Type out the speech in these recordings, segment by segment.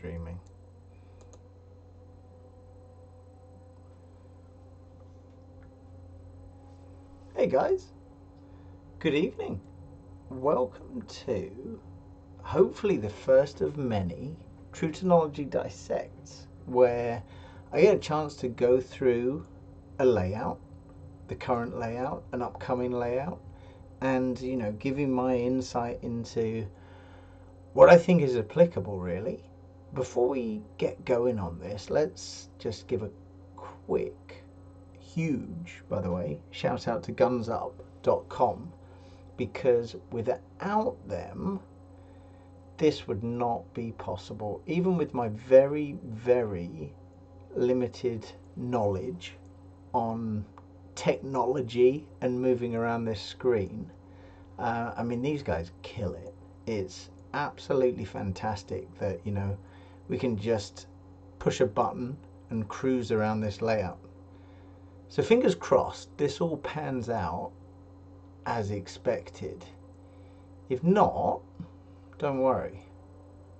streaming. Hey guys, good evening. Welcome to hopefully the first of many True Technology Dissects, where I get a chance to go through a layout, the current layout, an upcoming layout, and giving my insight into what I think is applicable really. Before we get going on this, let's just give a quick, huge, by the way, shout out to gunsup.com, because without them this would not be possible. Even with my very, very limited knowledge on technology and moving around this screen, I mean, these guys kill it. It's absolutely fantastic that we can just push a button and cruise around this layout. So fingers crossed this all pans out as expected. If not, don't worry,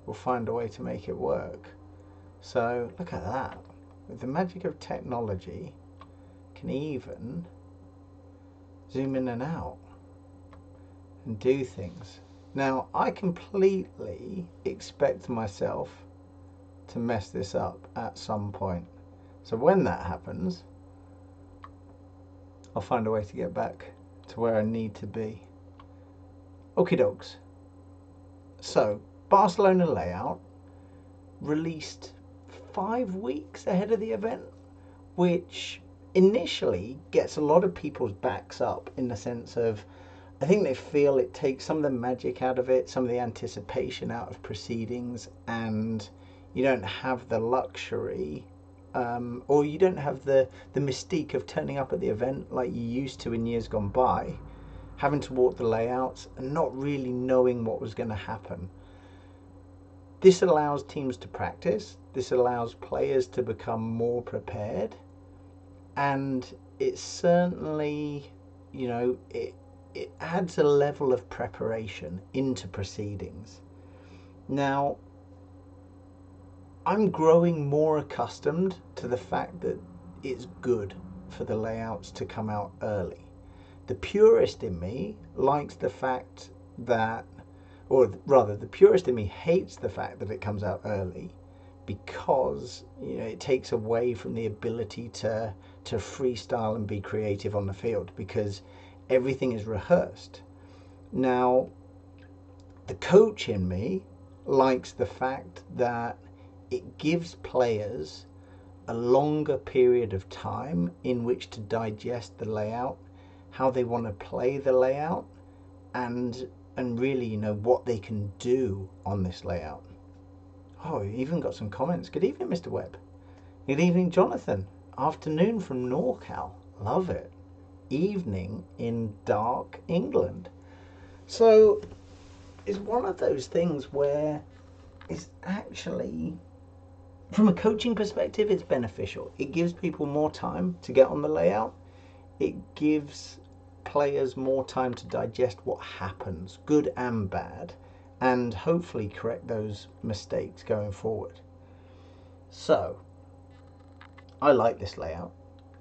we'll find a way to make it work. So look at that. With the magic of technology, can even zoom in and out and do things. Now, I completely expect myself to mess this up at some point. So when that happens, I'll find a way to get back to where I need to be. Okie dokes. So, Barcelona layout released 5 weeks ahead of the event, which initially gets a lot of people's backs up in the sense of, I think they feel it takes some of the magic out of it, some of the anticipation out of proceedings, and you don't have the luxury or you don't have the mystique of turning up at the event like you used to in years gone by, having to walk the layouts and not really knowing what was going to happen. This allows teams to practice, this allows players to become more prepared, and it certainly, it adds a level of preparation into proceedings. Now, I'm growing more accustomed to the fact that it's good for the layouts to come out early. The purist in me likes the fact that, or rather the purist in me hates the fact that it comes out early, because it takes away from the ability to freestyle and be creative on the field, because everything is rehearsed. Now, the coach in me likes the fact that it gives players a longer period of time in which to digest the layout, how they want to play the layout, and really what they can do on this layout. Oh, we even got some comments. Good evening, Mr. Webb. Good evening, Jonathan. Afternoon from NorCal. Love it. Evening in dark England. So it's one of those things where it's actually, from a coaching perspective, it's beneficial. It gives people more time to get on the layout. It gives players more time to digest what happens, good and bad, and hopefully correct those mistakes going forward. So I like this layout.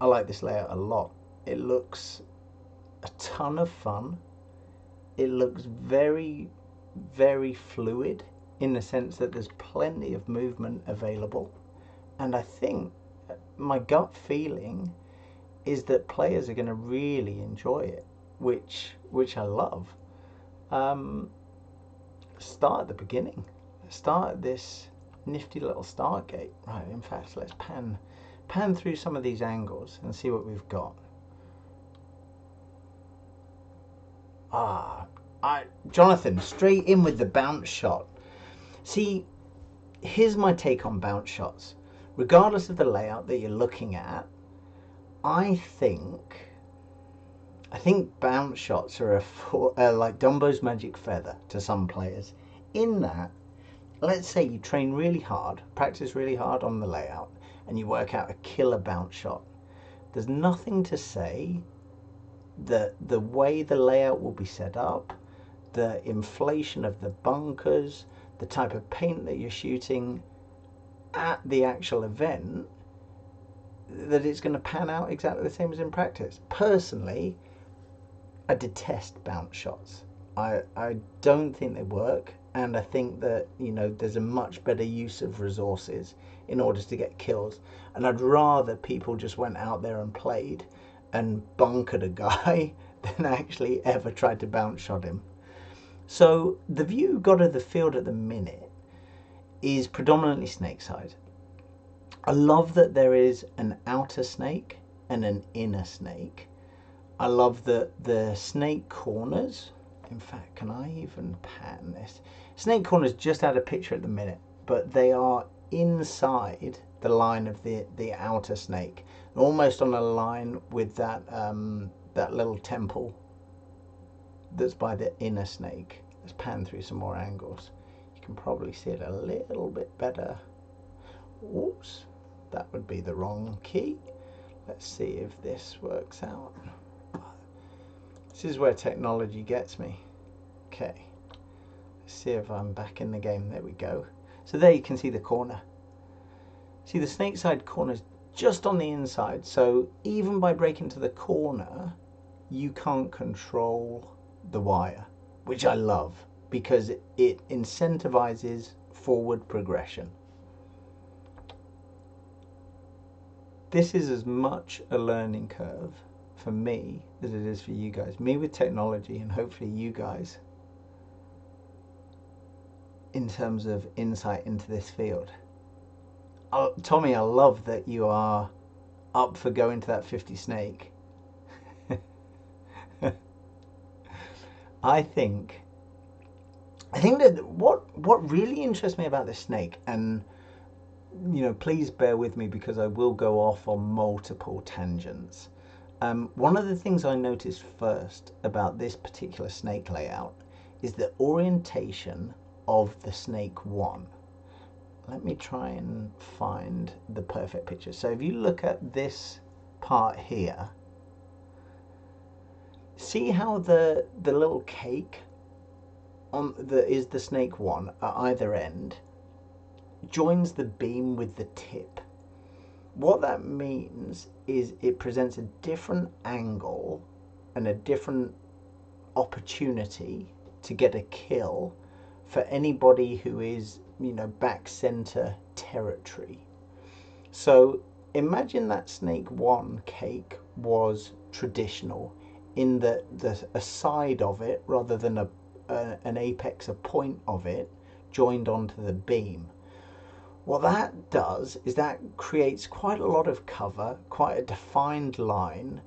I like this layout a lot. It looks a ton of fun. It looks very, very fluid in the sense that there's plenty of movement available. And I think my gut feeling is that players are going to really enjoy it, which I love. Start at the beginning. Start at this nifty little start gate. Right, in fact, let's pan through some of these angles and see what we've got. Jonathan, straight in with the bounce shot. See, here's my take on bounce shots. Regardless of the layout that you're looking at, I think bounce shots are like Dumbo's magic feather to some players, in that, let's say you train really hard, practice really hard on the layout, and you work out a killer bounce shot. There's nothing to say that the way the layout will be set up, the inflation of the bunkers, the type of paint that you're shooting, at the actual event that it's going to pan out exactly the same as in practice. Personally, I detest bounce shots. I don't think they work, and I think that, you know, there's a much better use of resources in order to get kills. And I'd rather people just went out there and played and bunkered a guy than actually ever tried to bounce shot him. So the view you got of the field at the minute is predominantly snake side. I love that there is an outer snake and an inner snake. I love that the snake corners, in fact, can I even pan this? Snake corners just had a picture at the minute, but they are inside the line of the outer snake, almost on a line with that that little temple that's by the inner snake. Let's pan through some more angles. You can probably see it a little bit better. Oops, that would be the wrong key. Let's see if this works out. This is where technology gets me. Okay, let's see if I'm back in the game. There we go. So there you can see the corner. See, the snake side corner is just on the inside, so even by breaking to the corner, you can't control the wire, which I love because it incentivizes forward progression. This is as much a learning curve for me as it is for you guys. Me with technology, and hopefully you guys in terms of insight into this field. Tommy, I love that you are up for going to that 50 snake. I think that what really interests me about this snake, and you know, please bear with me because I will go off on multiple tangents. One of the things I noticed first about this particular snake layout is the orientation of the snake one. Let me try and find the perfect picture. So if you look at this part here, see how the little cake on is the snake one at either end joins the beam with the tip. What that means is it presents a different angle and a different opportunity to get a kill for anybody who is, you know, back center territory. So imagine that snake one cake was traditional in that a side of it rather than an apex, a point of it joined onto the beam. What that does is that creates quite a lot of cover, quite a defined line,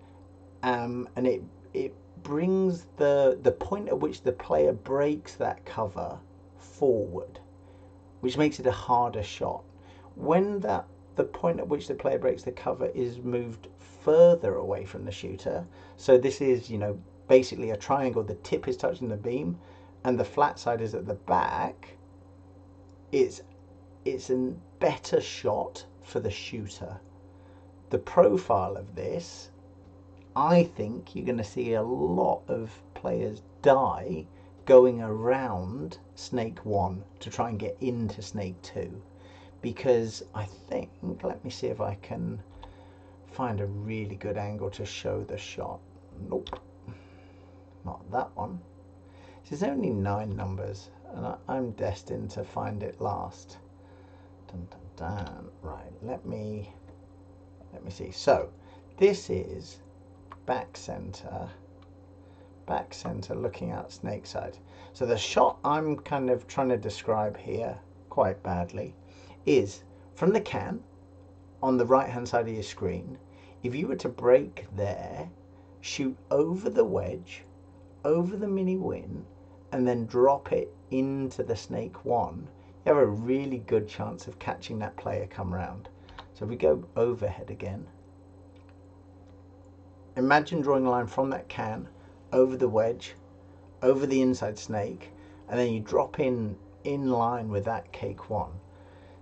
and it brings the point at which the player breaks that cover forward, which makes it a harder shot. When the point at which the player breaks the cover is moved further away from the shooter, so this is, you know, basically a triangle, the tip is touching the beam and the flat side is at the back, it's a better shot for the shooter. The profile of this, I think you're going to see a lot of players die going around snake one to try and get into snake two, because I think, let me see if I can find a really good angle to show the shot. Nope, not that one. There's only 9 numbers and I'm destined to find it last. Dun, dun, dun. Right, let me see. So this is back center looking out snake side. So the shot I'm kind of trying to describe here quite badly is from the can on the right hand side of your screen. If you were to break there, shoot over the wedge, over the mini win, and then drop it into the snake one, you have a really good chance of catching that player come round. So if we go overhead again, imagine drawing a line from that can over the wedge, over the inside snake, and then you drop in line with that cake one.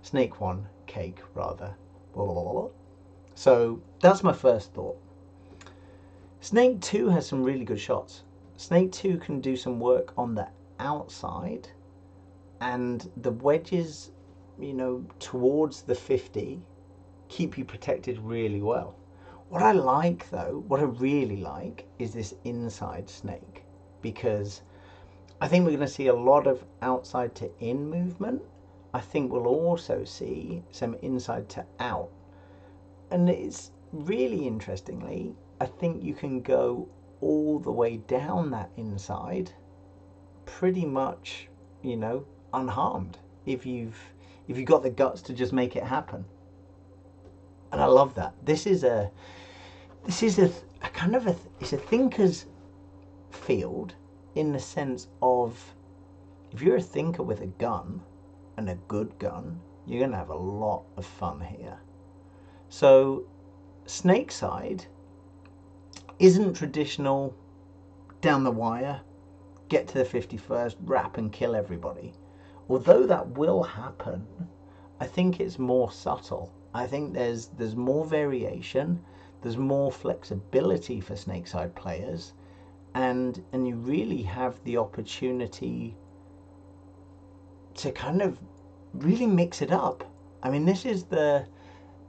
Snake one, cake rather. So that's my first thought. Snake 2 has some really good shots. Snake 2 can do some work on the outside, and the wedges you know, towards the 50, keep you protected really well. What I like though, what I really like, is this inside snake, because I think we're going to see a lot of outside to in movement. I think we'll also see some inside to out. And it's really interestingly, I think you can go all the way down that inside pretty much, you know, unharmed if you've got the guts to just make it happen. And I love that. This is a kind of it's a thinker's field, in the sense of, if you're a thinker with a gun, and a good gun, you're going to have a lot of fun here. So snake side isn't traditional down the wire, get to the 51st, wrap and kill everybody. Although that will happen, I think it's more subtle. I think there's more variation, there's more flexibility for snake side players, and you really have the opportunity to kind of really mix it up. I mean, this is the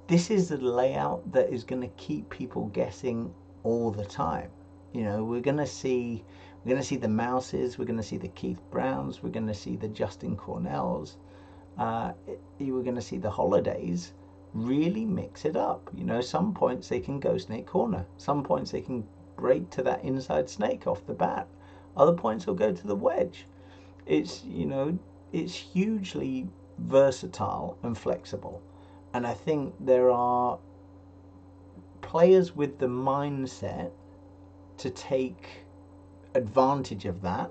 layout that is going to keep people guessing all the time. You know, we're going to see the Mouses, we're going to see the Keith Browns, we're going to see the Justin Cornells, you were going to see the Holidays really mix it up. You know, some points they can go snake corner, some points they can break to that inside snake off the bat, other points will go to the wedge. It's, you know, it's hugely versatile and flexible, and I think there are players with the mindset to take advantage of that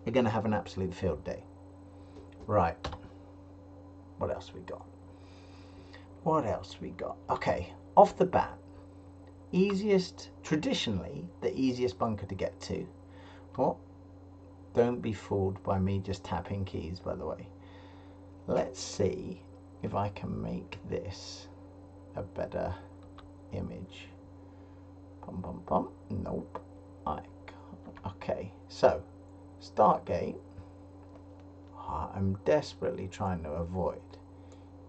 are going to have an absolute field day. Right, what else we got? Okay, off the bat, traditionally the easiest bunker to get to. What? Don't be fooled by me just tapping keys, by the way. Let's see if I can make this a better image. Pum pum pum. Nope, I can't. Okay, so start gate. I'm desperately trying to avoid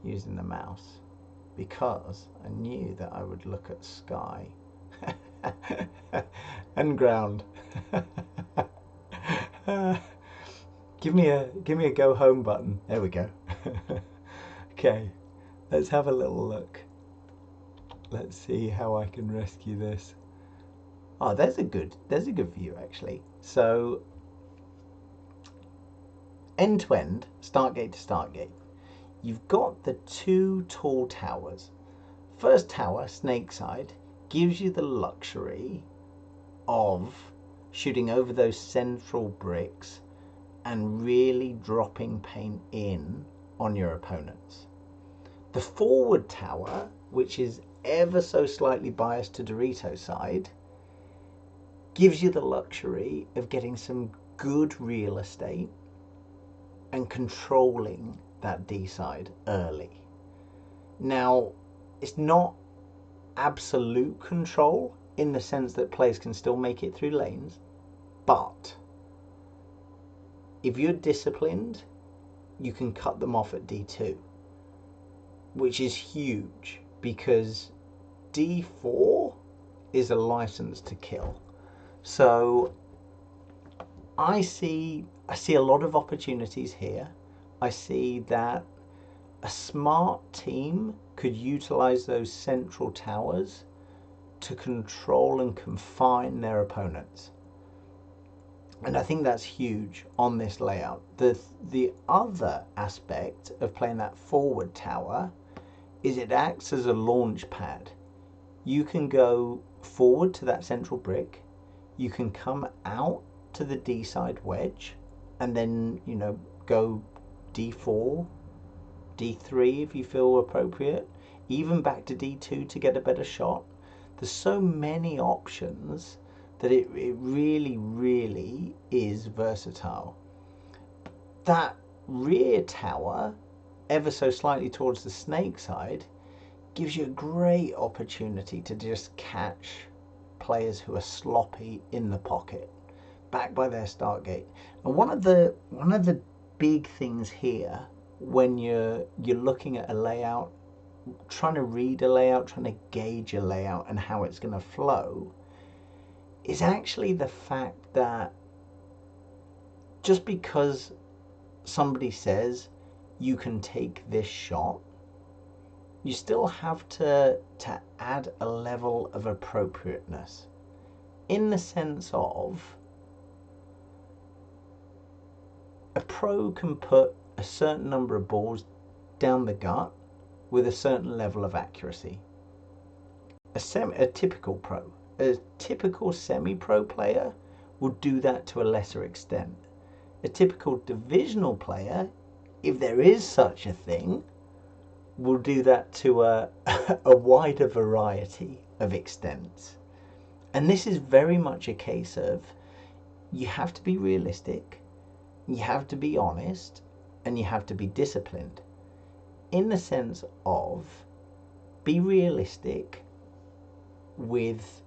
using the mouse, because I knew that I would look at sky and ground. Give me a go home button. There we go. Okay, let's have a little look. Let's see how I can rescue this. Oh, there's a good view actually. So end to end, start gate to start gate, you've got the two tall towers. First tower, snake side, gives you the luxury of shooting over those central bricks and really dropping paint in on your opponents. The forward tower, which is ever so slightly biased to Dorito side, gives you the luxury of getting some good real estate and controlling that D side early. Now, it's not absolute control in the sense that players can still make it through lanes, but if you're disciplined, you can cut them off at D2, which is huge, because D4 is a license to kill. So I see a lot of opportunities here. I see that a smart team could utilize those central towers to control and confine their opponents. And I think that's huge on this layout. The other aspect of playing that forward tower is it acts as a launch pad. You can go forward to that central brick, you can come out to the D side wedge, and then, you know, go D4, D3 if you feel appropriate, even back to D2 to get a better shot. There's so many options that it really, really is versatile. That rear tower, ever so slightly towards the snake side, gives you a great opportunity to just catch players who are sloppy in the pocket, back by their start gate. And one of the big things here when you're looking at a layout, trying to read a layout, trying to gauge a layout and how it's going to flow, is actually the fact that just because somebody says you can take this shot, you still have to add a level of appropriateness, in the sense of a pro can put a certain number of balls down the gut with a certain level of accuracy. A typical pro, a typical semi-pro player would do that to a lesser extent. A typical divisional player, if there is such a thing, will do that to a wider variety of extents. And this is very much a case of you have to be realistic, you have to be honest, and you have to be disciplined. In the sense of, be realistic with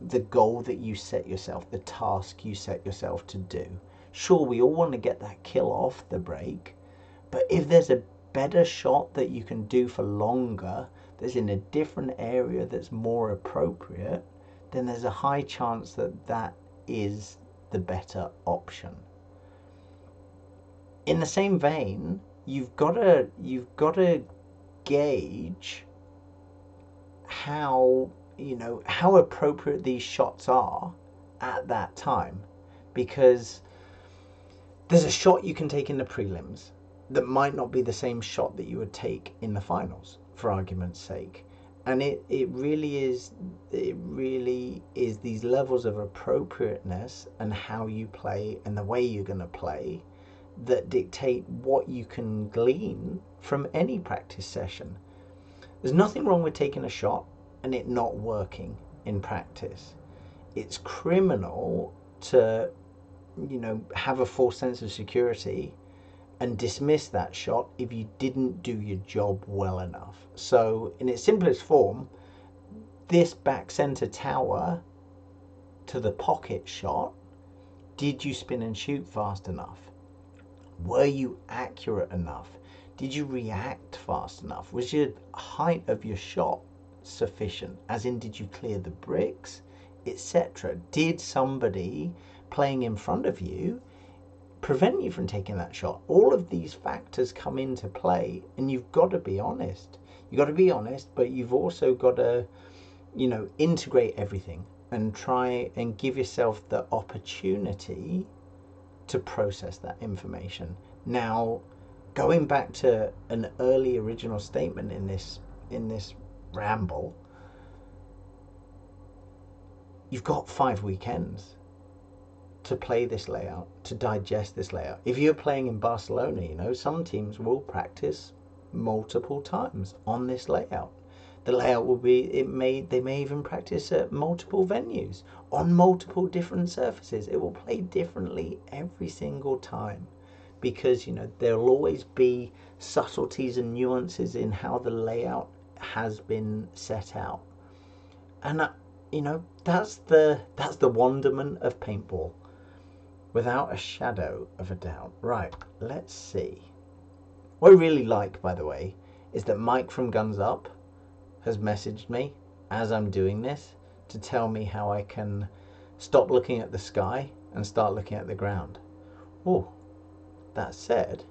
the goal that you set yourself, the task you set yourself to do. Sure, we all want to get that kill off the break, but if there's a better shot that you can do for longer, that's in a different area that's more appropriate, then there's a high chance that that is the better option. In the same vein, you've got to gauge how appropriate these shots are at that time, because there's a shot you can take in the prelims that might not be the same shot that you would take in the finals, for argument's sake. And it really is these levels of appropriateness and how you play and the way you're going to play that dictate what you can glean from any practice session. There's nothing wrong with taking a shot and it not working in practice. It's criminal to, have a false sense of security and dismiss that shot if you didn't do your job well enough. So in its simplest form, this back center tower to the pocket shot, did you spin and shoot fast enough? Were you accurate enough? Did you react fast enough? Was your height of your shot sufficient? As in, did you clear the bricks, etc.? Did somebody playing in front of you prevent you from taking that shot? All of these factors come into play, and you've got to be honest. You've got to be honest, but you've also got to, integrate everything and try and give yourself the opportunity to process that information. Now, going back to an early original statement in this ramble, you've got 5 weekends to play this layout, to digest this layout. If you're playing in Barcelona, some teams will practice multiple times on this layout. The layout will be, they may even practice at multiple venues on multiple different surfaces. It will play differently every single time, because there'll always be subtleties and nuances in how the layout has been set out. And that's the wonderment of paintball, without a shadow of a doubt. Right, let's see. What I really like, by the way, is that Mike from Guns Up has messaged me as I'm doing this to tell me how I can stop looking at the sky and start looking at the ground. Oh, that said,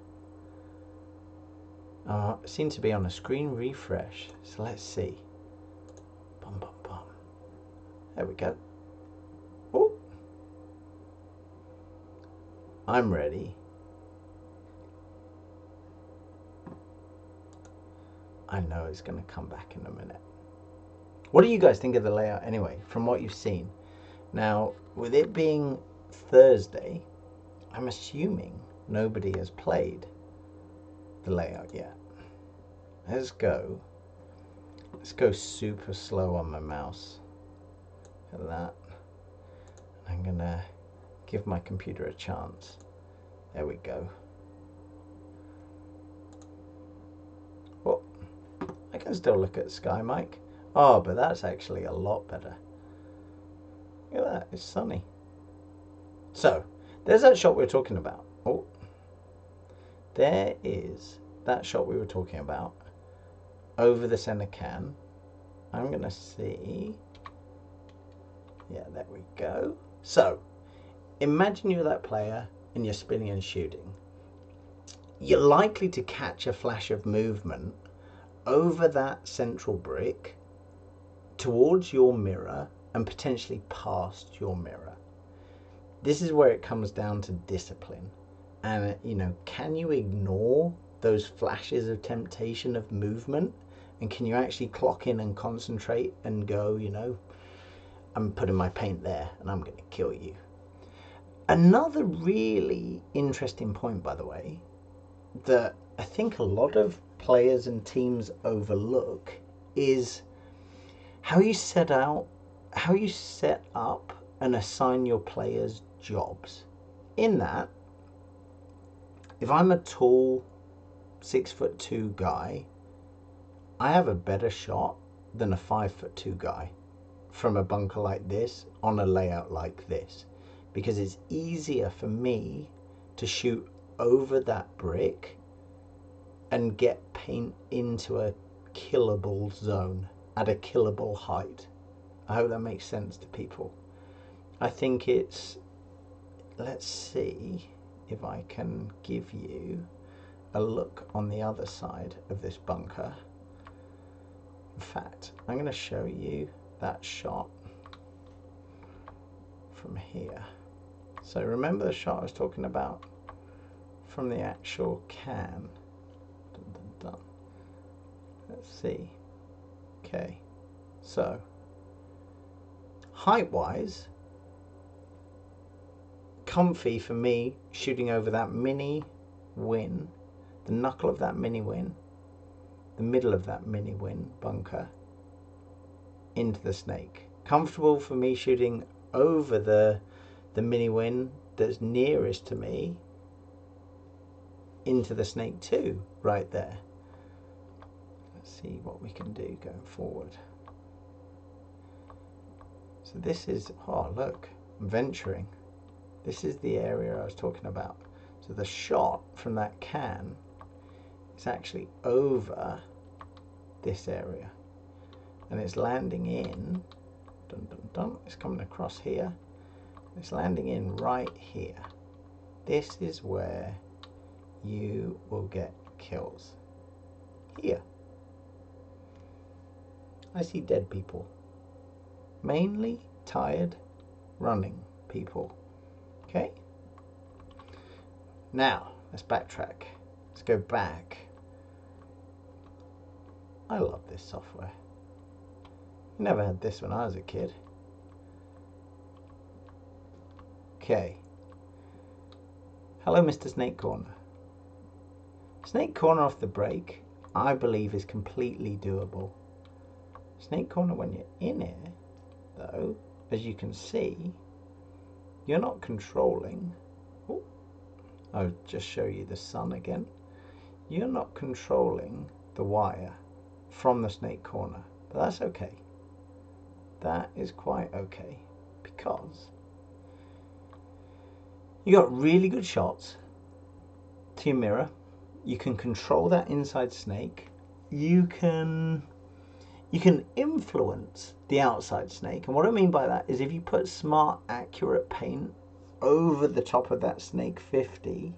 I seem to be on a screen refresh, so let's see. Bum, bum, bum. There we go. Oh, I'm ready. I know it's going to come back in a minute. What do you guys think of the layout anyway, from what you've seen? Now, with it being Thursday, I'm assuming nobody has played the layout yet. Let's go super slow on my mouse. Look at that. I'm going to give my computer a chance. There we go. Well, I can still look at the sky, Mike. Oh, but that's actually a lot better. Look at that, it's sunny. So, there's that shot we're talking about. Oh, there is that shot we were talking about over the center can. I'm going to see. Yeah, there we go. So, imagine you're that player and you're spinning and shooting. You're likely to catch a flash of movement over that central brick towards your mirror and potentially past your mirror. This is where it comes down to discipline. And, you know, can you ignore those flashes of temptation of movement? And can you actually clock in and concentrate and go, you know, I'm putting my paint there and I'm going to kill you. Another really interesting point, by the way, that I think a lot of players and teams overlook is how you set up and assign your players jobs. In that, if I'm a tall 6'2" guy, I have a better shot than a 5'2" guy from a bunker like this on a layout like this, because it's easier for me to shoot over that brick and get paint into a killable zone at a killable height. I hope that makes sense to people. I think it's, let's see if I can give you a look on the other side of this bunker. In fact, I'm going to show you that shot from here. So remember the shot I was talking about from the actual can. Dun, dun, dun. Let's see. Okay, so height wise, comfy for me shooting over that mini win, the knuckle of that mini win, the middle of that mini win bunker into the snake. Comfortable for me shooting over the mini win that's nearest to me into the snake too, right there. Let's see what we can do going forward. So this is, oh look, I'm venturing. This is the area I was talking about. So the shot from that can is actually over this area. And it's landing in, dun dun dun, it's coming across here. It's landing in right here. This is where you will get kills. Here. I see dead people. Mainly tired, running people. Okay? Now, let's backtrack. Let's go back. I love this software. Never had this when I was a kid. Okay. Hello, Mr. Snake Corner. Snake Corner off the break, I believe, is completely doable. Snake Corner when you're in it, though, as you can see, you're not controlling. Oh, I'll just show you the sun again. You're not controlling the wire from the snake corner, but that's okay. That is quite okay, because you got really good shots to your mirror. You can control that inside snake. You can influence the outside snake. And what I mean by that is if you put smart, accurate paint over the top of that snake 50,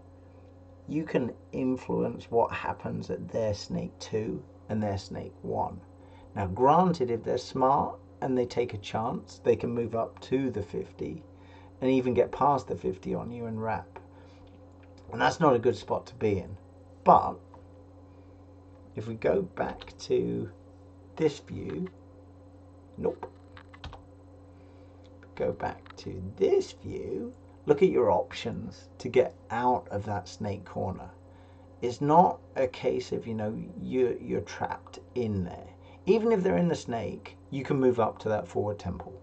you can influence what happens at their snake 2 and their snake 1. Now, granted, if they're smart and they take a chance, they can move up to the 50 and even get past the 50 on you and wrap. And that's not a good spot to be in. But if we go back to this view, nope. Go back to this view, look at your options to get out of that snake corner. It's not a case of, you know, you're trapped in there. Even if they're in the snake, you can move up to that forward temple.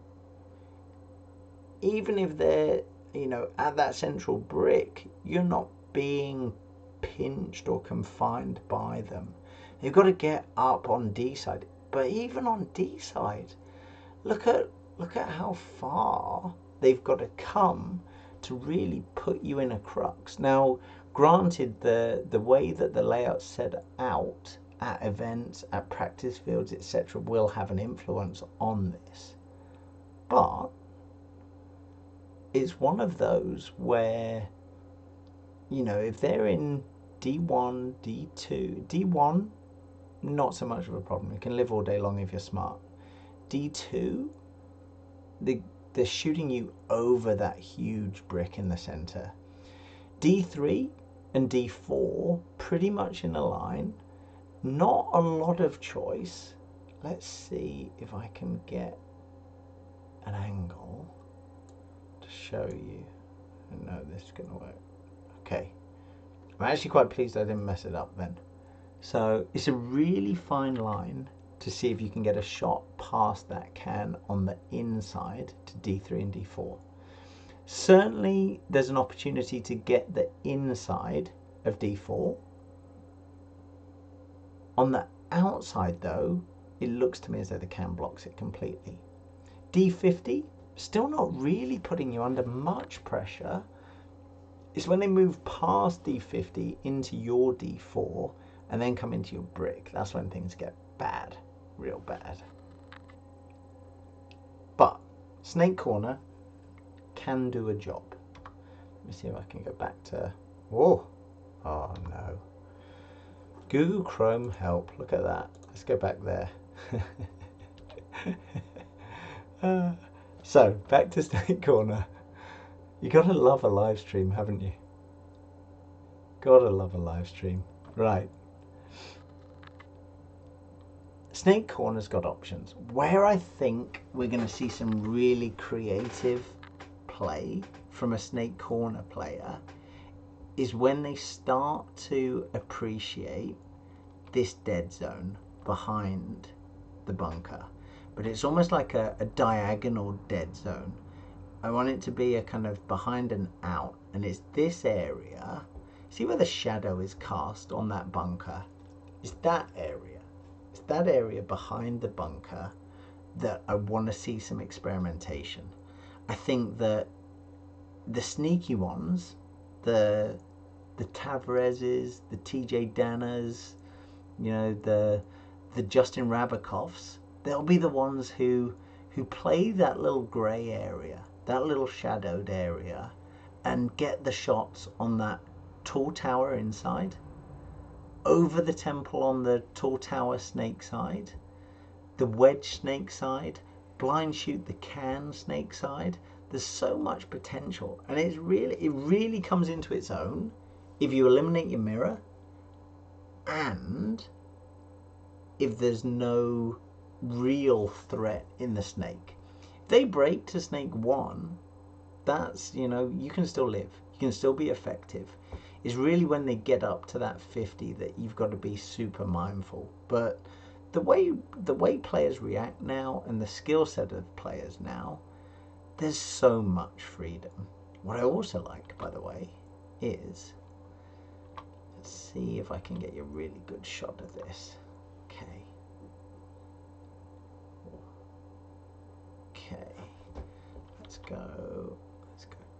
Even if they're, you know, at that central brick, you're not being pinched or confined by them. You've got to get up on D side. But even on D side, look at how far they've got to come to really put you in a crux. Now, Granted, the way that the layout's set out at events, at practice fields, etc., will have an influence on this. But it's one of those where, you know, if they're in D1, D2, D1, not so much of a problem. You can live all day long if you're smart. D2, they're shooting you over that huge brick in the center. D3 and D4, pretty much in a line. Not a lot of choice. Let's see if I can get an angle to show you. No, this is going to work. Okay. I'm actually quite pleased I didn't mess it up then. So it's a really fine line to see if you can get a shot past that can on the inside to D3 and D4. Certainly there's an opportunity to get the inside of D4. On the outside though, it looks to me as though the can blocks it completely. D50, still not really putting you under much pressure. It's when they move past D50 into your D4 and then come into your brick, that's when things get bad, real bad. But snake corner can do a job. Let me see if I can go back to, whoa, oh no. Google Chrome help, look at that. Let's go back there. So, back to snake corner. You gotta love a live stream, haven't you? Gotta love a live stream. Right. Snake corner's got options. Where I think we're gonna see some really creative play from a snake corner player is when they start to appreciate this dead zone behind the bunker. But it's almost like a diagonal dead zone. I want it to be a kind of behind and out, and it's this area. See where the shadow is cast on that bunker? It's that area. It's that area behind the bunker that I want to see some experimentation. I think that the sneaky ones, the Tavareses, the TJ Danas, you know, the Justin Rabakoffs, they'll be the ones who play that little grey area, that little shadowed area, and get the shots on that tall tower inside, over the temple on the tall tower snake side, the wedge snake side, blind shoot the can snake side. There's so much potential, and it really comes into its own if you eliminate your mirror and if there's no real threat in the snake. If they break to snake 1, that's, you know, you can still live, you can still be effective. It's really when they get up to that 50 that you've got to be super mindful. But the way players react now and the skill set of players now, there's so much freedom. What I also like, by the way, is, let's see if I can get you a really good shot of this. Okay. Okay. Let's go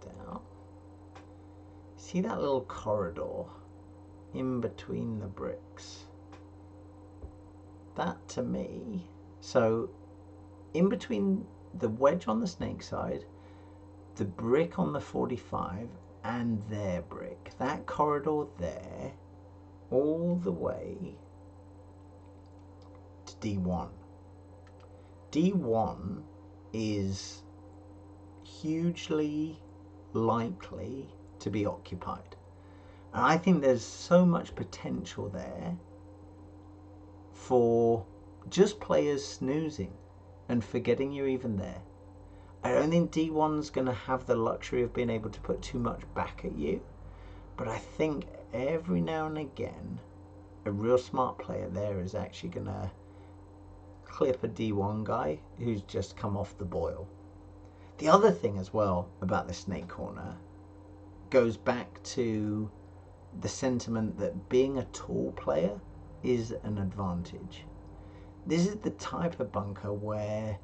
down. See that little corridor in between the bricks? That to me, so in between the wedge on the snake side, the brick on the 45 and their brick, that corridor there, all the way to D1. D1 is hugely likely to be occupied. And I think there's so much potential there for just players snoozing and forgetting you're even there. I don't think D1's going to have the luxury of being able to put too much back at you, but I think every now and again a real smart player there is actually going to clip a D1 guy who's just come off the boil. The other thing as well about the snake corner goes back to the sentiment that being a tall player is an advantage. This is the type of bunker where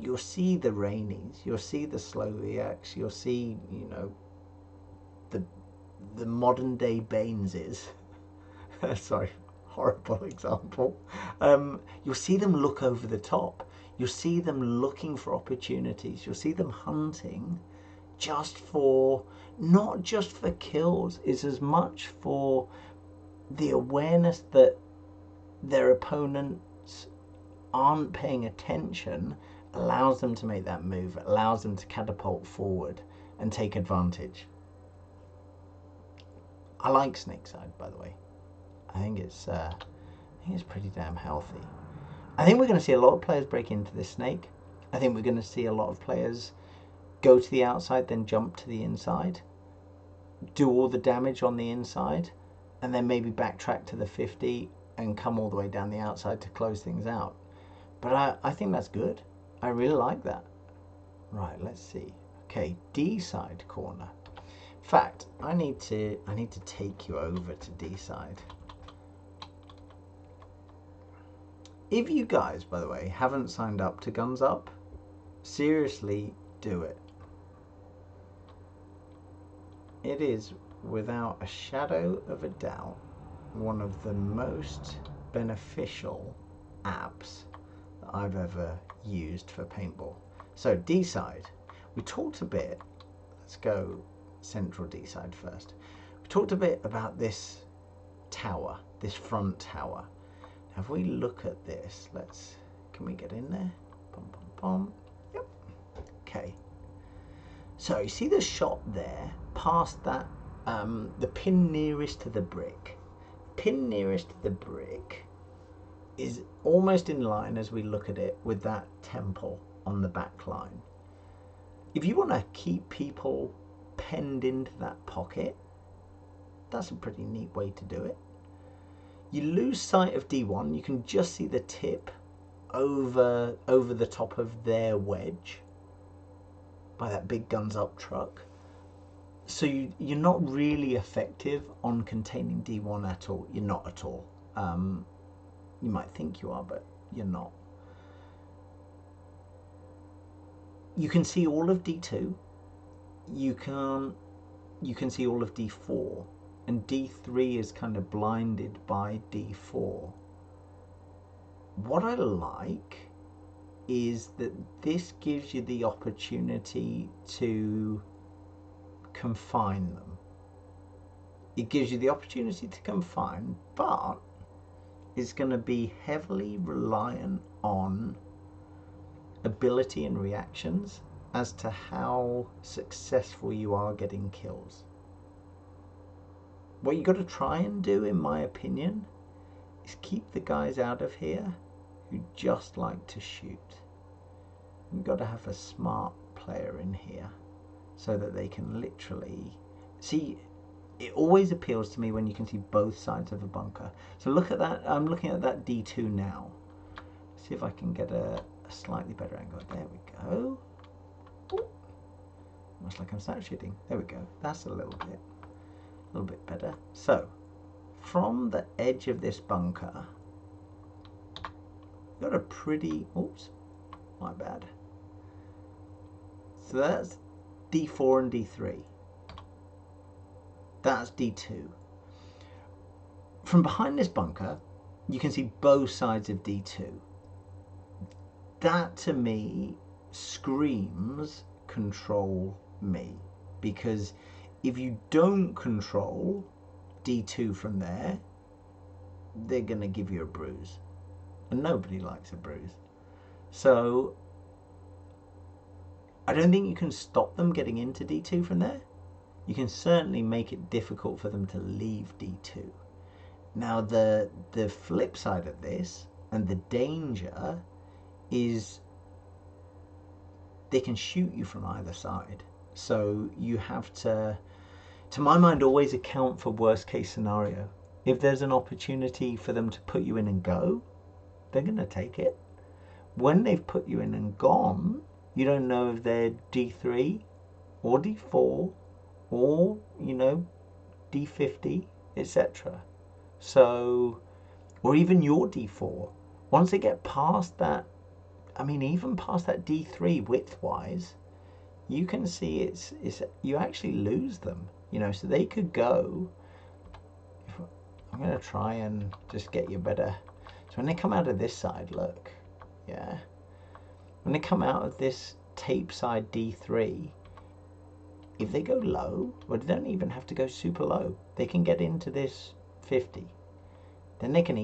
you'll see the rainies, you'll see the slow reacts, you'll see, you know, the modern day Baineses, sorry, horrible example, you'll see them look over the top. You'll see them looking for opportunities. You'll see them hunting just for, not just for kills, is as much for the awareness that their opponents aren't paying attention, allows them to make that move, allows them to catapult forward and take advantage. I like Snakeside, by the way. I think it's pretty damn healthy. I think we're going to see a lot of players break into this snake. I think we're going to see a lot of players go to the outside, then jump to the inside, do all the damage on the inside, and then maybe backtrack to the 50 and come all the way down the outside to close things out. But I think that's good. I really like that. Right, let's see. Okay, D side corner. In fact, I need to take you over to D side. If you guys, by the way, haven't signed up to Guns Up, seriously do it. It is, without a shadow of a doubt, one of the most beneficial apps that I've ever used for paintball. So D side, we talked a bit, let's go central D side first. We talked a bit about this tower, this front tower. Now if we look at this, can we get in there? Bum, bum, bum. Yep. Okay. So you see the shot there, past that, the pin nearest to the brick. Pin nearest to the brick is almost in line, as we look at it, with that temple on the back line. If you want to keep people penned into that pocket, that's a pretty neat way to do it. You lose sight of D1, you can just see the tip over the top of their wedge by that big Guns Up truck. So you're not really effective on containing D1 at all. You're not at all. You might think you are, but you're not. You can see all of D2. You can see all of D4. And D3 is kind of blinded by D4. What I like is that this gives you the opportunity to confine them. It gives you the opportunity to confine, but it's going to be heavily reliant on ability and reactions as to how successful you are getting kills. What you got to try and do, in my opinion, is keep the guys out of here who just like to shoot. You've got to have a smart player in here so that they can literally see. It always appeals to me when you can see both sides of a bunker. So look at that. I'm looking at that D2 now. See if I can get a slightly better angle. There we go. Ooh. Almost like I'm start shooting. There we go. That's a little bit better. So from the edge of this bunker, got a pretty, oops, my bad. So that's D4 and D3. That's D2. From behind this bunker, you can see both sides of D2. That to me screams control me, because if you don't control D2 from there, they're going to give you a bruise. And nobody likes a bruise. So I don't think you can stop them getting into D2 from there. You can certainly make it difficult for them to leave D2. Now the flip side of this, and the danger, is they can shoot you from either side. So you have to my mind, always account for worst case scenario. If there's an opportunity for them to put you in and go, they're going to take it. When they've put you in and gone, you don't know if they're D3 or D4 or, you know, D50, etc. So, or even your D4. Once they get past that, I mean, even past that D3 width-wise, you can see it's you actually lose them. You know, so they could go, I'm going to try and just get you better. So when they come out of this side, look, yeah. When they come out of this tape side D3, if they go low, well, they don't even have to go super low. They can get into this 50. Then they can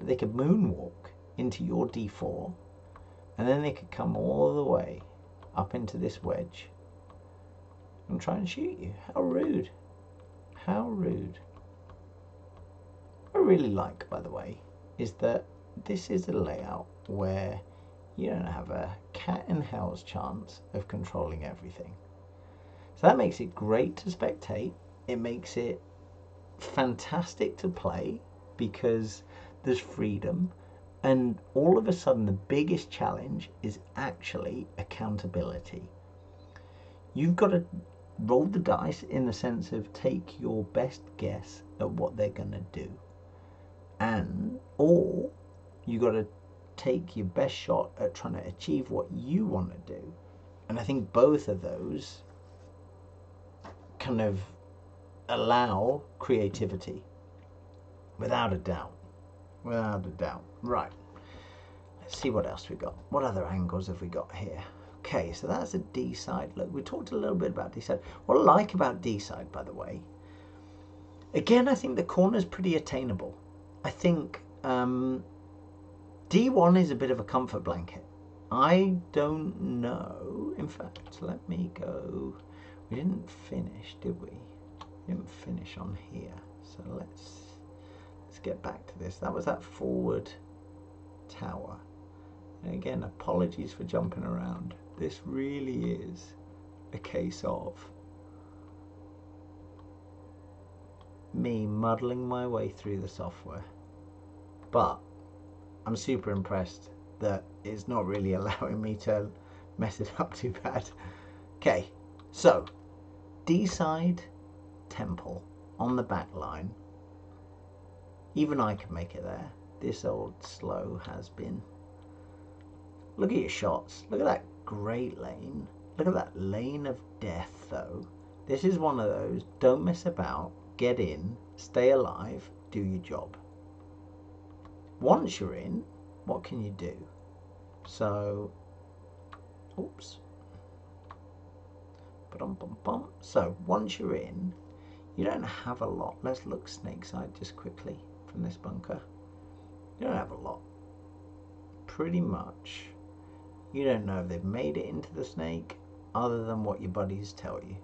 they could moonwalk into your D4, and then they could come all the way up into this wedge and try and shoot you. How rude. How rude. What I really like, by the way, is that this is a layout where you don't have a cat in hell's chance of controlling everything. So that makes it great to spectate. It makes it fantastic to play because there's freedom, and all of a sudden the biggest challenge is actually accountability. You've got to roll the dice in the sense of take your best guess at what they're going to do, and or you got to take your best shot at trying to achieve what you want to do. And I think both of those kind of allow creativity, without a doubt. Without a doubt. Right, let's see what else we got. What other angles have we got here? Okay, so that's a D side. Look, we talked a little bit about D side. What I like about D side, by the way, again, I think the corner's pretty attainable. I think D1 is a bit of a comfort blanket. I don't know. In fact, let me go. We didn't finish, did we? We didn't finish on here. So let's get back to this. That was that forward tower. And again, apologies for jumping around. This really is a case of me muddling my way through the software. But I'm super impressed that it's not really allowing me to mess it up too bad. Okay, so D side temple on the back line. Even I can make it there. This old slow has been. Look at your shots. Look at that great lane. Look at that lane of death, though. This is one of those, don't mess about, get in, stay alive, do your job. Once you're in, what can you do? So, oops. So, once you're in, you don't have a lot. Let's look snake side just quickly from this bunker. You don't have a lot. Pretty much. You don't know if they've made it into the snake other than what your buddies tell you.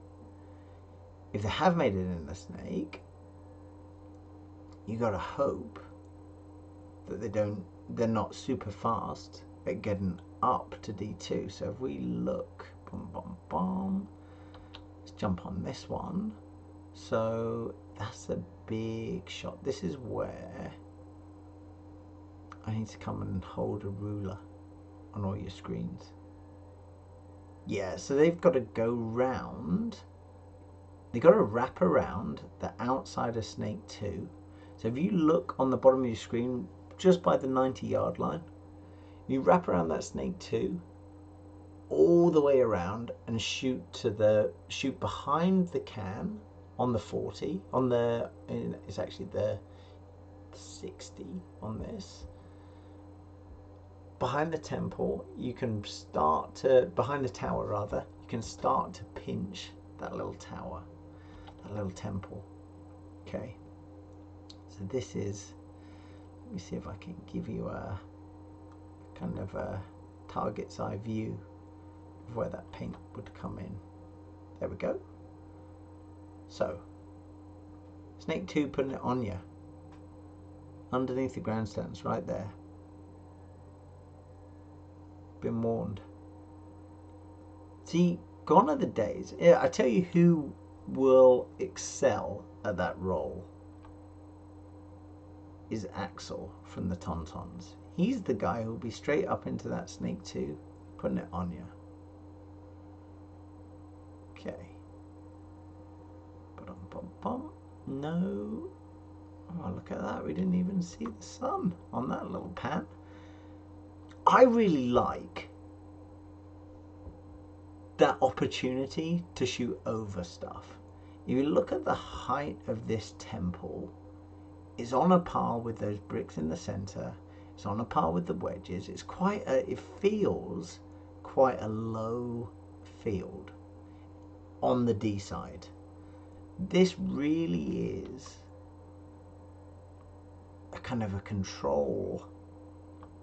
If they have made it in the snake, you gotta hope that they're not super fast at getting up to D2. So if we look, let's jump on this one. So that's a big shot. This is where I need to come and hold a ruler on all your screens. Yeah, so they've got to go round. They've got to wrap around the outside of snake 2. So if you look on the bottom of your screen, just by the 90-yard line, you wrap around that snake 2 all the way around and shoot behind the can on the 40, it's actually the 60 on this. Behind the temple, you can start to, behind the tower rather, you can start to pinch that little tower, that little temple. Okay, so this is, let me see if I can give you a kind of a target's eye view of where that paint would come in. There we go. So, snake 2 putting it on you, underneath the grandstands, right there. Been warned. See, gone are the days. Yeah, I tell you who will excel at that role is Axel from the Tauntauns. He's the guy who'll be straight up into that snake 2, putting it on you. Okay. No. Oh, look at that. We didn't even see the sun on that little pan. I really like that opportunity to shoot over stuff. If you look at the height of this temple, it's on a par with those bricks in the center. It's on a par with the wedges. It's quite a, it feels quite a low field on the D side. This really is a kind of a control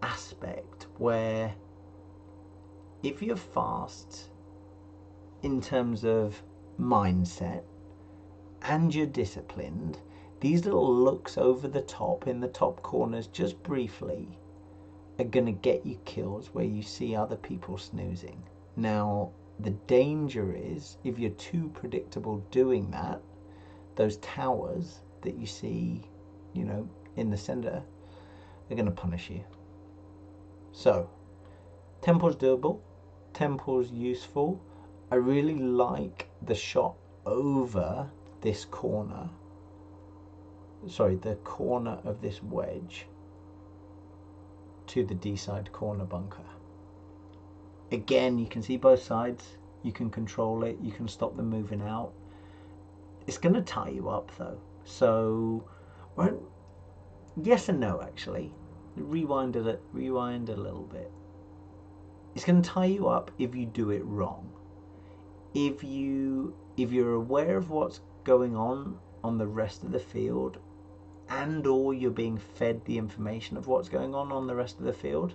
aspect where if you're fast in terms of mindset and you're disciplined, these little looks over the top in the top corners just briefly are going to get you kills where you see other people snoozing. Now, the danger is if you're too predictable doing that, those towers that you see, you know, in the center, they're going to punish you. So, temple's doable, temple's useful. I really like the shot over this corner. Sorry, the corner of this wedge to the D side corner bunker. Again, you can see both sides. You can control it. You can stop them moving out. It's going to tie you up though. So, well, yes and no actually. Rewind a little bit. It's going to tie you up if you do it wrong. If you're aware of what's going on the rest of the field, and or you're being fed the information of what's going on the rest of the field,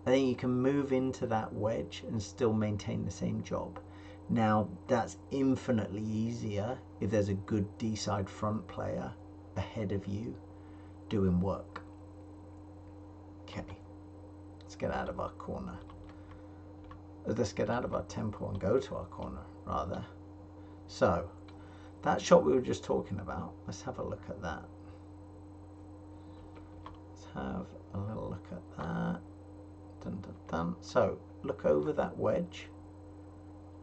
I think you can move into that wedge and still maintain the same job. Now, that's infinitely easier if there's a good D-side front player ahead of you doing work. Okay, let's get out of our corner. Let's get out of our temple and go to our corner, rather. So, that shot we were just talking about, let's have a look at that. Let's have a little look at that. Dun, dun, dun. So, look over that wedge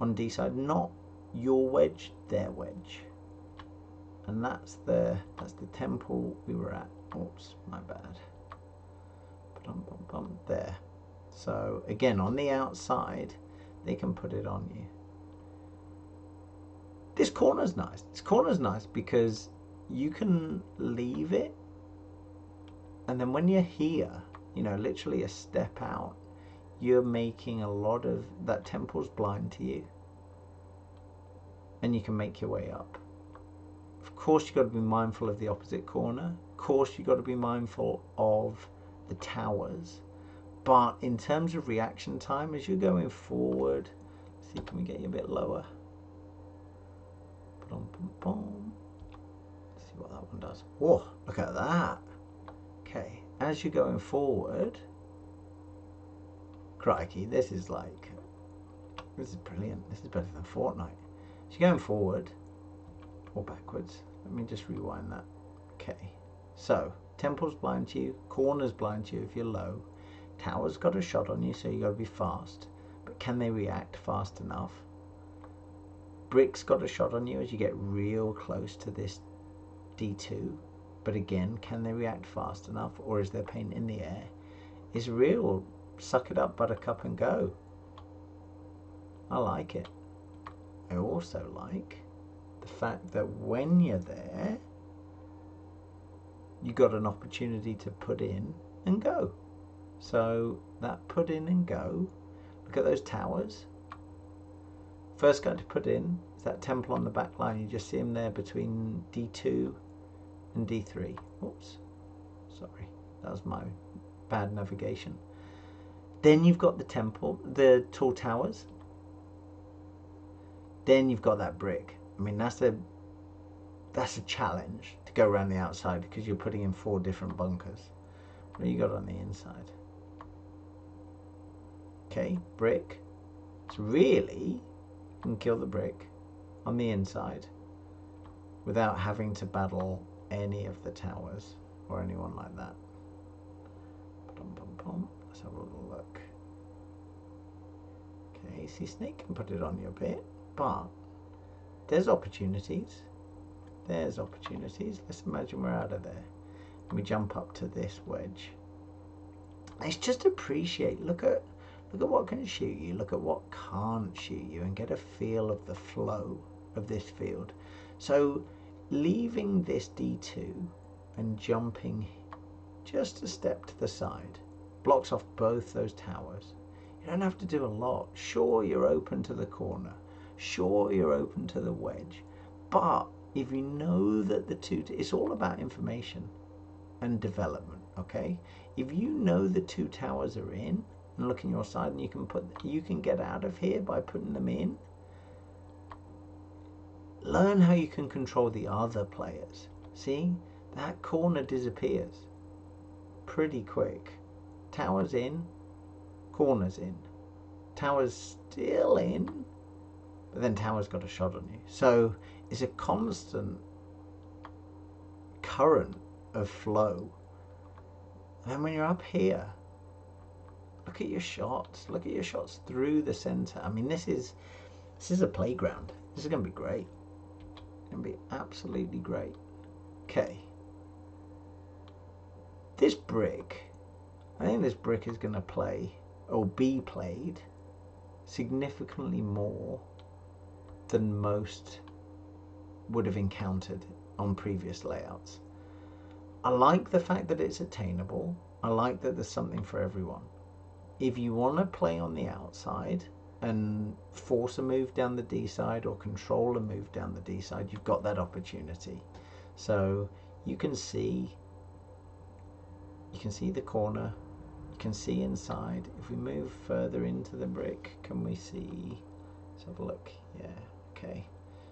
on D side, not your wedge, their wedge. And that's the temple we were at. Oops, my bad. There. So again, on the outside, they can put it on you. This corner's nice. This corner's nice because you can leave it, and then when you're here, you know, literally a step out, you're making a lot of that temple's blind to you, and you can make your way up. Of course, you've got to be mindful of the opposite corner. Of course, you've got to be mindful of the towers. But in terms of reaction time, as you're going forward, let's see, can we get you a bit lower? Let's see what that one does. Whoa, look at that. Okay, as you're going forward, crikey, this is brilliant. This is better than Fortnite. As you're going forward or backwards, let me just rewind that. Okay, so temple's blind to you, corner's blind to you if you're low. Tower's got a shot on you, so you got to be fast. But can they react fast enough? Brick's got a shot on you as you get real close to this D2. But again, can they react fast enough, or is there paint in the air? It's real suck it up, buttercup, and go. I like it. I also like the fact that when you're there, you got an opportunity to put in and go. So that put in and go, look at those towers. First guy to put in is that temple on the back line. You just see him there between D2 and D3. Oops, sorry, that was my bad navigation. Then you've got the temple, the tall towers. Then you've got that brick. I mean, that's a challenge to go around the outside because you're putting in 4 different bunkers. What do you got on the inside? Okay, brick. So really, you can kill the brick on the inside without having to battle any of the towers or anyone like that. Let's have a little look. Okay, see, Snake can put it on you a bit, but there's opportunities. There's opportunities. Let's imagine we're out of there and we jump up to this wedge. It's just appreciate. Look at what can shoot you. Look at what can't shoot you, and get a feel of the flow of this field. So leaving this d2 and jumping just a step to the side blocks off both those towers. You don't have to do a lot. Sure, you're open to the corner. Sure, you're open to the wedge. But if you know that it's all about information and development, okay? If you know the two towers are in and look on your side and you can get out of here by putting them in, learn how you can control the other players. See, that corner disappears pretty quick. Towers in, corners in. Towers still in, but then tower's got a shot on you. So it's a constant current of flow. And then when you're up here, look at your shots. Look at your shots through the center. I mean, this is a playground. This is going to be great. It's going to be absolutely great. Okay. This brick, I think this brick is going to play, or be played, significantly more than most would have encountered on previous layouts. I like the fact that it's attainable. I like that there's something for everyone. If you want to play on the outside and force a move down the D side or control a move down the D side, you've got that opportunity. So you can see the corner, you can see inside. If we move further into the brick, can we see? Let's have a look. Yeah, okay.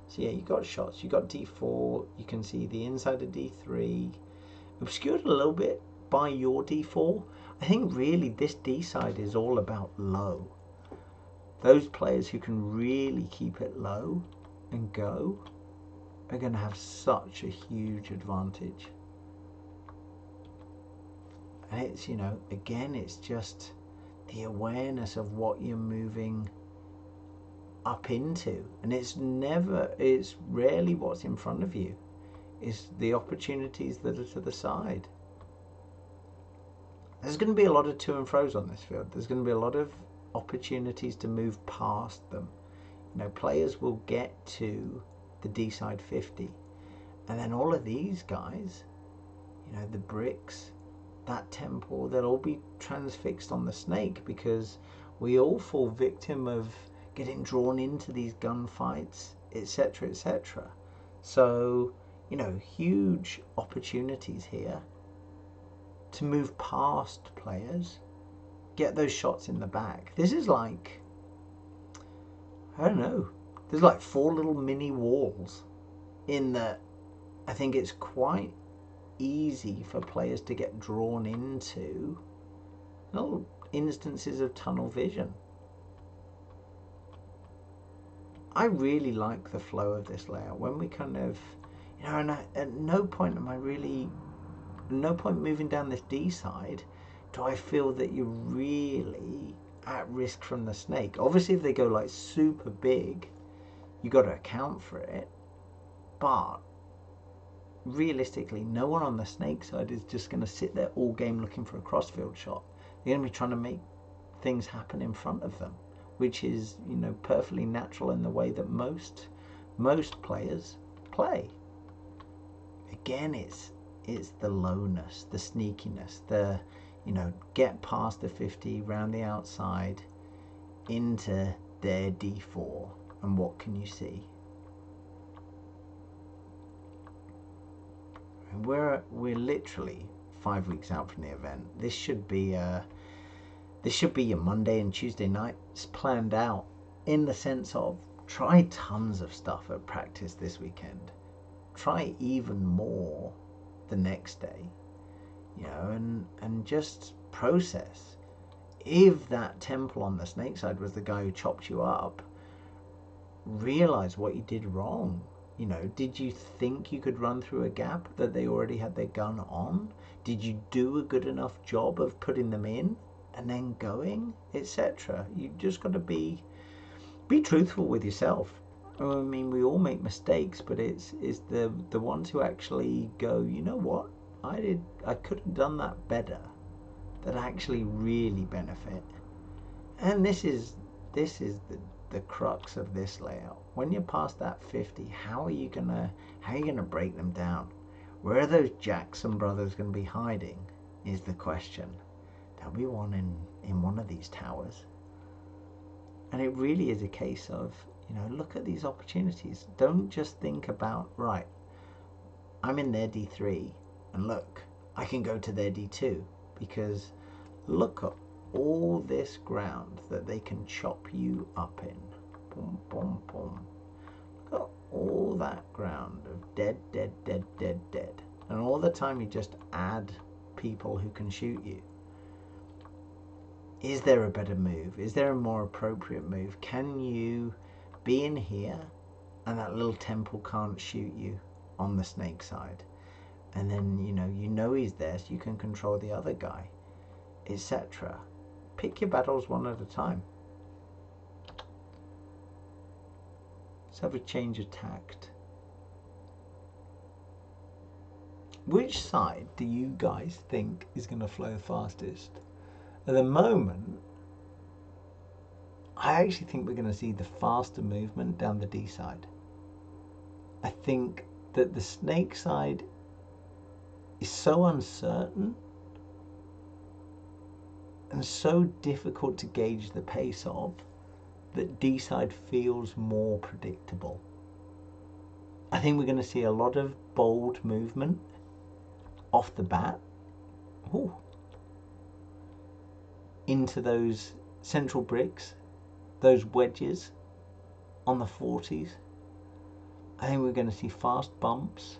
So yeah, you got shots. You got D4. You can see the inside of D3, obscured a little bit by your D4. I think really this D side is all about low. Those players who can really keep it low and go are going to have such a huge advantage. And it's, you know, again, it's just the awareness of what you're moving up into. And it's rarely what's in front of you. It's the opportunities that are to the side. There's going to be a lot of to and fro's on this field. There's going to be a lot of opportunities to move past them. You know, players will get to the D side 50. And then all of these guys, you know, the bricks, that temple, they'll all be transfixed on the snake, because we all fall victim of getting drawn into these gunfights, etc., etc. So, you know, huge opportunities here to move past players, get those shots in the back. This is like, I don't know, there's like 4 little mini walls in that. I think it's quite easy for players to get drawn into little instances of tunnel vision. I really like the flow of this layout. When we kind of, you know, and at no point moving down this D side do I feel that you're really at risk from the snake. Obviously, if they go like super big, you got to account for it. But realistically, no one on the snake side is just going to sit there all game looking for a crossfield shot. They're going to be trying to make things happen in front of them, which is, you know, perfectly natural in the way that most players play. Again, it's the lowness, the sneakiness, the, you know, get past the 50, round the outside, into their D4, and what can you see? And we're literally 5 weeks out from the event. This should be your Monday and Tuesday nights planned out, in the sense of try tons of stuff at practice this weekend. Try even more the next day, you know, and just process. If that temple on the snake side was the guy who chopped you up, realize what you did wrong. You know, did you think you could run through a gap that they already had their gun on? Did you do a good enough job of putting them in and then going, etc.? You just got to be truthful with yourself. I mean, we all make mistakes, but it's the ones who actually go, you know what, I could have done that better, that actually really benefit. And this is the crux of this layout. When you're past that 50, how are you gonna break them down? Where are those Jackson brothers gonna be hiding is the question. There'll be one in one of these towers. And it really is a case of, look at these opportunities. Don't just think about, right, I'm in their D3, and look, I can go to their D2, because look at all this ground that they can chop you up in. Boom, boom, boom. Look at all that ground of dead, dead, dead, dead, dead. And all the time you just add people who can shoot you. Is there a better move? Is there a more appropriate move? Can you be in here and that little temple can't shoot you on the snake side? And then, you know he's there, so you can control the other guy, etc. Pick your battles one at a time. Let's have a change of tact. Which side do you guys think is going to flow fastest? At the moment, I actually think we're going to see the faster movement down the D side. I think that the snake side is so uncertain and so difficult to gauge the pace of that D side feels more predictable. I think we're going to see a lot of bold movement off the bat. Ooh. Into those central bricks, those wedges on the 40s. I think we're going to see fast bumps.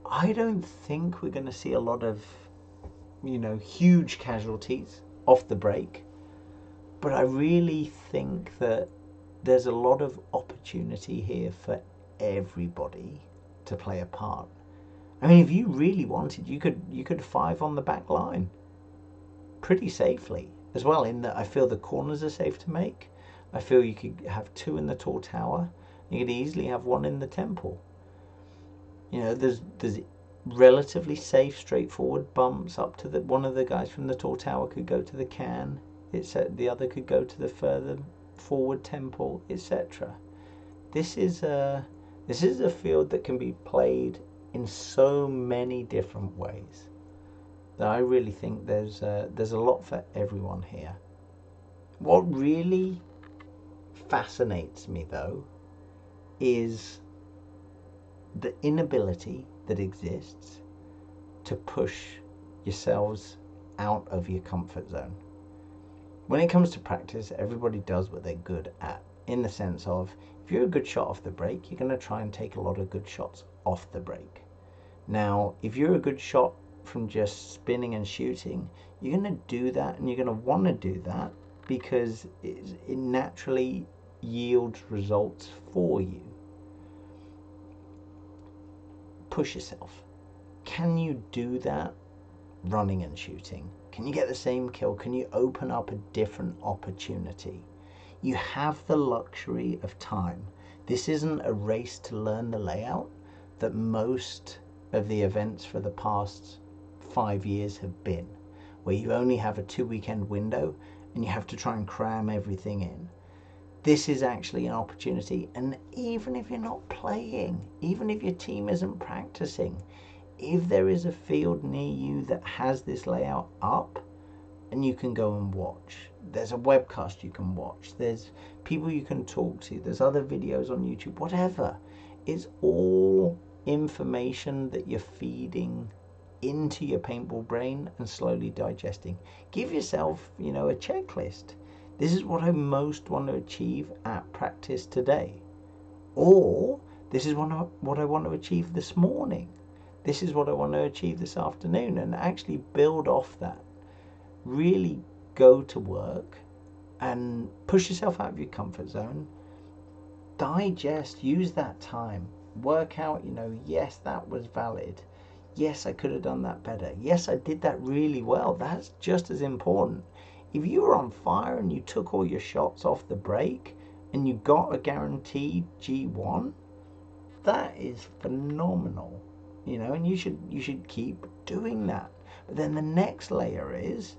I don't think we're going to see a lot of, huge casualties off the break. But I really think that there's a lot of opportunity here for everybody to play a part. I mean, if you really wanted, you could 5 on the back line pretty safely as well, in that I feel the corners are safe to make. I feel you could have 2 in the tall tower. You could easily have 1 in the temple. There's relatively safe, straightforward bumps up to one of the guys from the tall tower could go to the can. The other could go to the further forward temple, etc. This is a field that can be played in so many different ways. I really think there's a lot for everyone here. What really fascinates me, though, is the inability that exists to push yourselves out of your comfort zone. When it comes to practice, everybody does what they're good at, in the sense of, if you're a good shot off the break, you're going to try and take a lot of good shots off the break. Now, if you're a good shot from just spinning and shooting, you're going to do that, and you're going to want to do that because it naturally yields results for you. Push yourself. Can you do that running and shooting? Can you get the same kill? Can you open up a different opportunity? You have the luxury of time. This isn't a race to learn the layout that most of the events for the past 5 years have been, where you only have a 2-weekend window and you have to try and cram everything in. This is actually an opportunity, and even if you're not playing, even if your team isn't practicing, if there is a field near you that has this layout up and you can go and watch, there's a webcast you can watch, there's people you can talk to, there's other videos on YouTube, whatever. It's all information that you're feeding into your paintball brain and slowly digesting. Give yourself, a checklist. This is what I most want to achieve at practice today. Or this is what I want to achieve this morning. This is what I want to achieve this afternoon, and actually build off that. Really go to work and push yourself out of your comfort zone. Digest, use that time. Work out, yes, that was valid. Yes, I could have done that better. Yes, I did that really well. That's just as important. If you were on fire and you took all your shots off the break and you got a guaranteed G1, that is phenomenal, and you should keep doing that. But then the next layer is,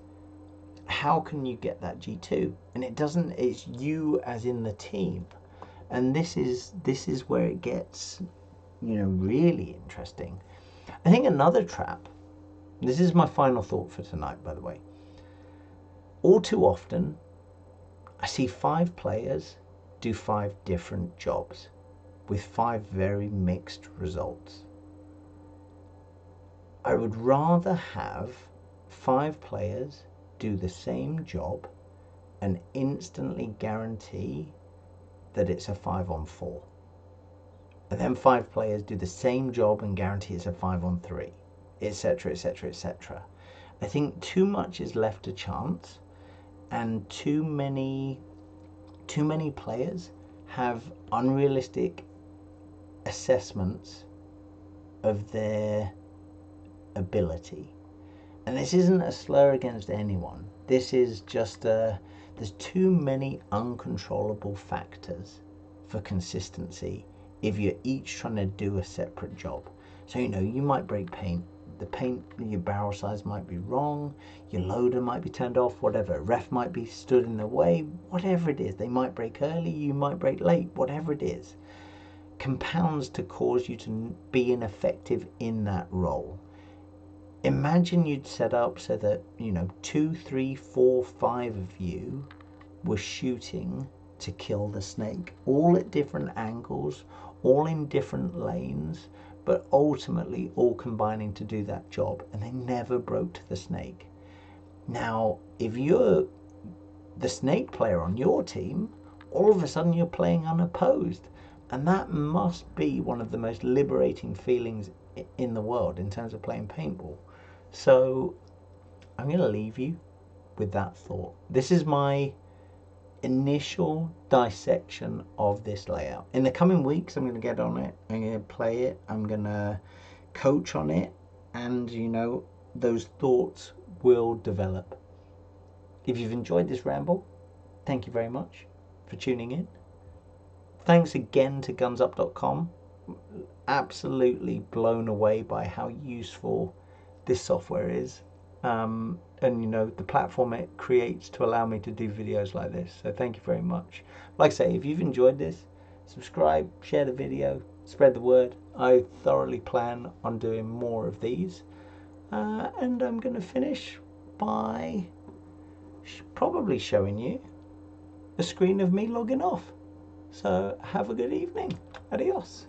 how can you get that G2? And it doesn't, it's you as in the team. And this is where it gets, you know, really interesting. I think another trap, this is my final thought for tonight, by the way. All too often, I see 5 players do 5 different jobs with 5 very mixed results. I would rather have 5 players do the same job and instantly guarantee that it's a 5-on-4. And then 5 players do the same job and guarantee it's a 5-on-3, etc., etc., etc. I think too much is left to chance, and too many players have unrealistic assessments of their ability. And this isn't a slur against anyone. This is just there's too many uncontrollable factors for consistency if you're each trying to do a separate job. So, you know, you might break paint. The paint, your barrel size might be wrong, your loader might be turned off, whatever. Ref might be stood in the way, whatever it is. They might break early, you might break late, whatever it is. Compounds to cause you to be ineffective in that role. Imagine you'd set up so that, you know, 2, 3, 4, 5 of you were shooting to kill the snake, all at different angles, all in different lanes, but ultimately all combining to do that job, and they never broke to the snake. Now, if you're the snake player on your team, all of a sudden you're playing unopposed, and that must be one of the most liberating feelings in the world in terms of playing paintball. So I'm going to leave you with that thought. This is my initial dissection of this layout. In the coming weeks, I'm going to get on it, I'm going to play it, I'm going to coach on it, and, you know, those thoughts will develop. If you've enjoyed this ramble, thank you very much for tuning in. Thanks again to gunsup.com. Absolutely blown away by how useful this software is, and, you know, the platform it creates to allow me to do videos like this. So thank you very much. Like I say, if you've enjoyed this, subscribe, share the video, spread the word. I thoroughly plan on doing more of these, and I'm going to finish by probably showing you a screen of me logging off. So have a good evening. Adios.